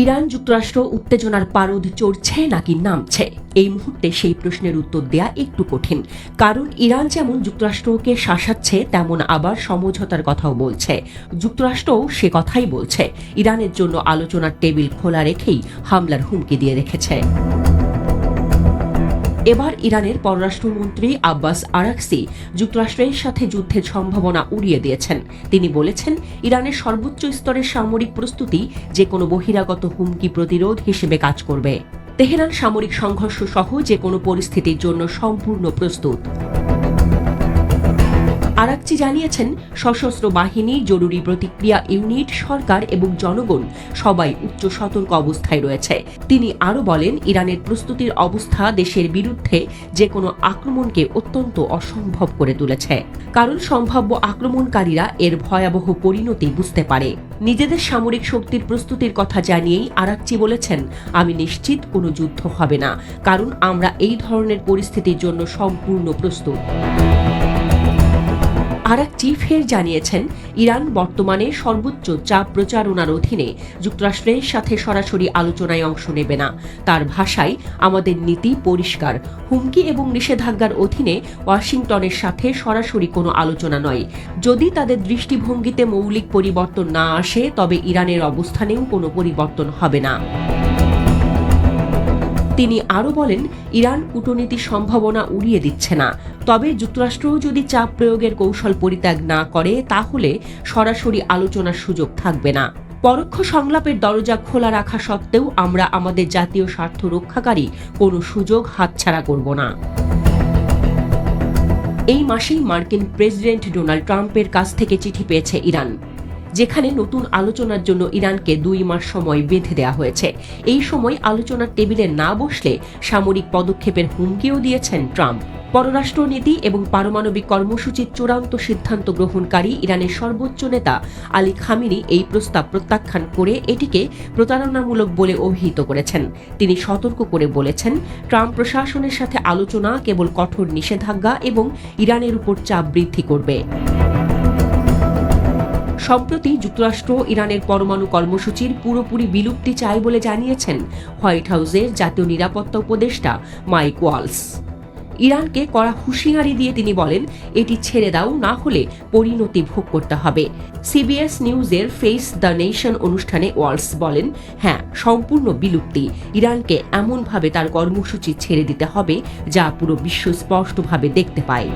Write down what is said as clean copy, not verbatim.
Iran যুক্তরাষ্ট্র উত্তেজনার পারদ চড়ছে নাকি নামছে, এই মুহূর্তে সেই প্রশ্নের উত্তর দেয়া একটু কঠিন। কারণ ইরান যেমন যুক্তরাষ্ট্রকে শাসাচ্ছে, তেমন আবার সমঝোতার কথাও বলছে। যুক্তরাষ্ট্রও সে কথাই বলছে। ইরানের জন্য আলোচনার টেবিল খোলা রেখেই হামলার হুমকি দিয়ে রেখেছে। এবার ইরানের পররাষ্ট্রমন্ত্রী আব্বাস আরাকচি যুক্তরাষ্ট্রের সাথে যুদ্ধের সম্ভাবনা উড়িয়ে দিয়েছেন। তিনি বলেছেন, ইরানের সর্বোচ্চ স্তরের সামরিক প্রস্তুতি যে কোনো বহিরাগত হুমকি প্রতিরোধ হিসেবে কাজ করবে। তেহরান সামরিক সংঘর্ষ সহ যে কোনো পরিস্থিতির জন্য সম্পূর্ণ প্রস্তুত। আরাকচি জানিয়েছেন, সশস্ত্র বাহিনী, জরুরি প্রতিক্রিয়া ইউনিট, সরকার এবং জনগণ সবাই উচ্চ সতর্ক অবস্থায় রয়েছে। তিনি আরও বলেন, ইরানের প্রস্তুতির অবস্থা দেশের বিরুদ্ধে যে কোনো আক্রমণকে অত্যন্ত অসম্ভব করে তুলেছে। কারণ সম্ভাব্য আক্রমণকারীরা এর ভয়াবহ পরিণতি বুঝতে পারে। নিজেদের সামরিক শক্তির প্রস্তুতির কথা জানিয়েই আরাকচি বলেছেন, আমি নিশ্চিত কোনো যুদ্ধ হবে না, কারণ আমরা এই ধরনের পরিস্থিতির জন্য সম্পূর্ণ প্রস্তুত। আরাকচি ফের জানিয়েছেন, ইরান বর্তমানে সর্বোচ্চ চাপ প্রচারণার অধীনে যুক্তরাষ্ট্রের সাথে সরাসরি আলোচনায় অংশ নেবে না। তার ভাষায়, আমাদের নীতি পরিষ্কার, হুমকি এবং নিষেধাজ্ঞার অধীনে ওয়াশিংটনের সাথে সরাসরি কোনো আলোচনা নয়। যদি তাদের দৃষ্টিভঙ্গিতে মৌলিক পরিবর্তন না আসে, তবে ইরানের অবস্থানেও কোনো পরিবর্তন হবে না। তিনি আরও বলেন, ইরান কূটনীতির সম্ভাবনা উড়িয়ে দিচ্ছে না, তবে যুক্তরাষ্ট্রও যদি চাপ প্রয়োগের কৌশল পরিত্যাগ না করে, তাহলে সরাসরি আলোচনার সুযোগ থাকবে না। পরোক্ষ সংলাপের দরজা খোলা রাখা সত্ত্বেও আমরা আমাদের জাতীয় স্বার্থ রক্ষাকারী কোনো সুযোগ হাতছাড়া করব না। এই মাসেই মার্কিন প্রেসিডেন্ট ডোনাল্ড ট্রাম্পের কাছ থেকে চিঠি পেয়েছে ইরান, যেখানে নতুন আলোচনার জন্য ইরানকে 2 মাস সময় বেঁধে দেওয়া হয়েছে। এই সময় আলোচনার টেবিলে না বসলে সামরিক পদক্ষেপের হুমকিও দিয়েছেন ট্রাম্প। পররাষ্ট্রনীতি এবং পারমাণবিক কর্মসূচির চূড়ান্ত সিদ্ধান্ত গ্রহণকারী ইরানের সর্বোচ্চ নেতা আলী খামেনি এই প্রস্তাব প্রত্যাখ্যান করে এটিকে প্রতারণামূলক বলে অভিহিত করেছেন। তিনি সতর্ক করে বলেছেন, ট্রাম্প প্রশাসনের সাথে আলোচনা কেবল কঠোর নিষেধাজ্ঞা এবং ইরানের উপর চাপ বৃদ্ধি করবে। সম্প্রতি যুক্তরাষ্ট্র ইরানের পরমাণু কর্মসূচির পুরোপুরি বিলুপ্তি চায় বলে জানিয়েছেন হোয়াইট হাউসের জাতীয় নিরাপত্তা উপদেষ্টা মাইক ওয়ালস। ইরানকে কড়া হুঁশিয়ারি দিয়ে তিনি বলেন, এটি ছেড়ে দাও, না হলে পরিণতি ভোগ করতে হবে। সিবিএস নিউজের ফেস দ্য নেশন অনুষ্ঠানে ওয়ালস বলেন, হ্যাঁ, সম্পূর্ণ বিলুপ্তি। ইরানকে এমনভাবে তার কর্মসূচি ছেড়ে দিতে হবে যা পুরো বিশ্ব স্পষ্টভাবে দেখতে পায়।